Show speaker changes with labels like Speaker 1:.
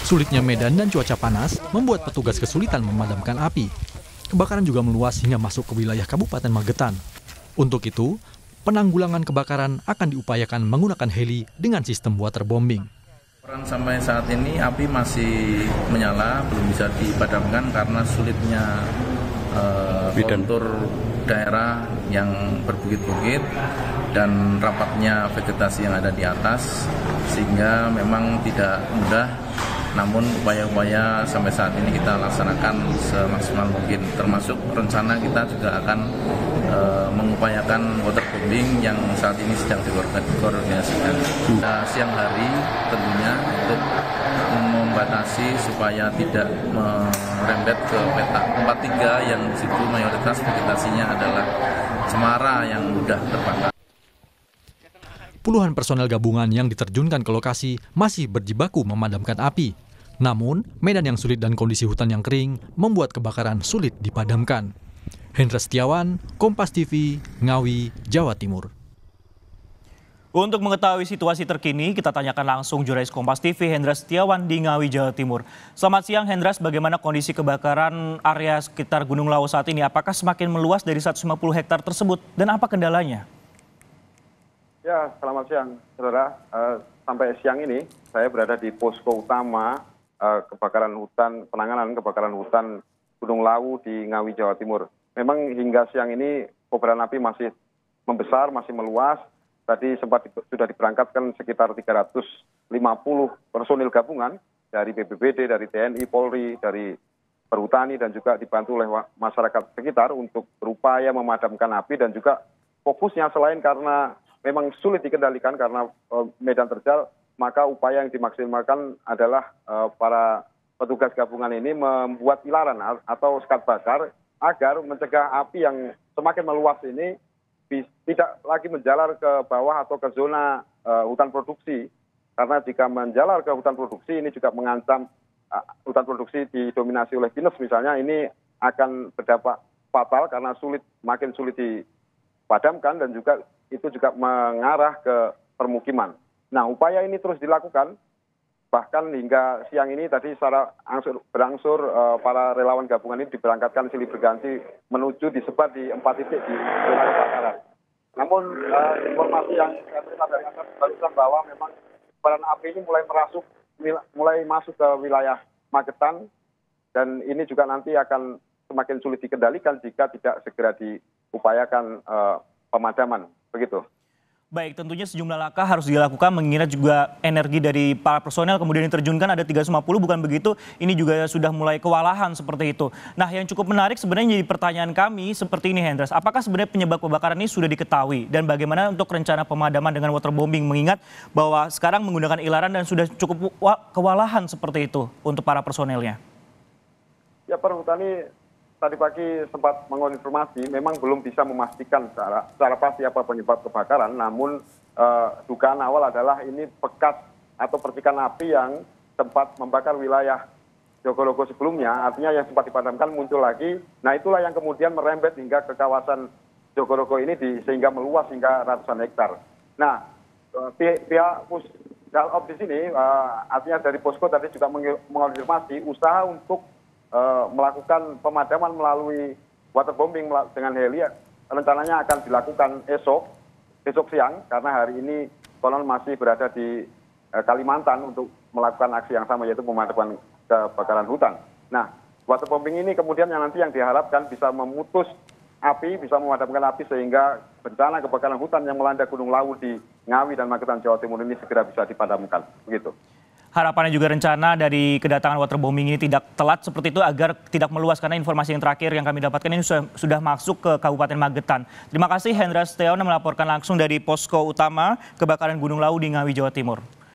Speaker 1: Sulitnya medan dan cuaca panas membuat petugas kesulitan memadamkan api. Kebakaran juga meluas hingga masuk ke wilayah Kabupaten Magetan. Untuk itu, penanggulangan kebakaran akan diupayakan menggunakan heli dengan sistem waterbombing.
Speaker 2: Sampai saat ini api masih menyala, belum bisa dipadamkan karena sulitnya kontur daerah yang berbukit-bukit dan rapatnya vegetasi yang ada di atas, sehingga memang tidak mudah. Namun upaya-upaya sampai saat ini kita laksanakan semaksimal mungkin, termasuk rencana kita juga akan mengupayakan waterbombing yang saat ini sedang dikoordinasikan. Siang hari tentunya untuk membatasi supaya tidak merembet ke petak 43 yang di situ mayoritas vegetasinya adalah cemara yang mudah terbakar.
Speaker 1: Puluhan personel gabungan yang diterjunkan ke lokasi masih berjibaku memadamkan api. Namun, medan yang sulit dan kondisi hutan yang kering membuat kebakaran sulit dipadamkan. Hendra Setiawan, Kompas TV, Ngawi, Jawa Timur.
Speaker 3: Untuk mengetahui situasi terkini, kita tanyakan langsung jurnalis Kompas TV Hendra Setiawan di Ngawi, Jawa Timur. Selamat siang Hendra, bagaimana kondisi kebakaran area sekitar Gunung Lawu saat ini? Apakah semakin meluas dari 150 hektar tersebut dan apa kendalanya?
Speaker 4: Ya, selamat siang, saudara. Sampai siang ini, saya berada di posko utama penanganan kebakaran hutan Gunung Lawu di Ngawi, Jawa Timur. Memang hingga siang ini kobaran api masih membesar, masih meluas. Tadi sudah diberangkatkan sekitar 350 personil gabungan dari BPBD, dari TNI, Polri, dari Perhutani, dan juga dibantu oleh masyarakat sekitar untuk berupaya memadamkan api. Dan juga fokusnya selain karena memang sulit dikendalikan karena medan terjal, maka upaya yang dimaksimalkan adalah para petugas gabungan ini membuat ilaran atau sekat bakar agar mencegah api yang semakin meluas ini tidak lagi menjalar ke bawah atau ke zona hutan produksi. Karena jika menjalar ke hutan produksi ini juga mengancam hutan produksi didominasi oleh pinus misalnya, ini akan berdampak fatal karena makin sulit dipadamkan dan juga itu juga mengarah ke permukiman. Nah, upaya ini terus dilakukan, bahkan hingga siang ini tadi secara berangsur para relawan gabungan ini diberangkatkan silih berganti menuju disebar di 4 titik di zona kebakaran. Namun informasi yang saya terima dari atas barusan bahwa memang kobaran api ini mulai masuk ke wilayah Magetan, dan ini juga nanti akan semakin sulit dikendalikan jika tidak segera diupayakan pemadaman. Begitu.
Speaker 3: Baik, tentunya sejumlah langkah harus dilakukan mengingat juga energi dari para personel kemudian diterjunkan ada 350, bukan begitu? Ini juga sudah mulai kewalahan seperti itu. Nah, yang cukup menarik sebenarnya jadi pertanyaan kami seperti ini, Hendras. Apakah sebenarnya penyebab kebakaran ini sudah diketahui? Dan bagaimana untuk rencana pemadaman dengan waterbombing mengingat bahwa sekarang menggunakan ilaran dan sudah cukup kewalahan seperti itu untuk para personelnya?
Speaker 4: Ya, Perhutani tadi pagi sempat mengonfirmasi, memang belum bisa memastikan secara pasti apa penyebab kebakaran, namun dugaan awal adalah ini bekas atau percikan api yang sempat membakar wilayah Jogorogo sebelumnya, artinya yang sempat dipadamkan muncul lagi. Nah, itulah yang kemudian merembet hingga ke kawasan Jogorogo ini sehingga meluas hingga ratusan hektar. Nah, pihak Pusdalop di sini, artinya dari posko tadi juga mengonfirmasi usaha untuk melakukan pemadaman melalui waterbombing dengan heli rencananya akan dilakukan esok siang, karena hari ini konon masih berada di Kalimantan untuk melakukan aksi yang sama, yaitu pemadaman kebakaran hutan. Nah, waterbombing ini kemudian yang diharapkan bisa memutus api, bisa memadamkan api sehingga bencana kebakaran hutan yang melanda Gunung Lawu di Ngawi dan Magetan, Jawa Timur ini segera bisa dipadamkan. Begitu.
Speaker 3: Harapannya juga rencana dari kedatangan waterbombing ini tidak telat seperti itu agar tidak meluas, karena informasi yang terakhir yang kami dapatkan ini sudah masuk ke Kabupaten Magetan. Terima kasih Hendra Setiawan melaporkan langsung dari posko utama kebakaran Gunung Lawu di Ngawi, Jawa Timur.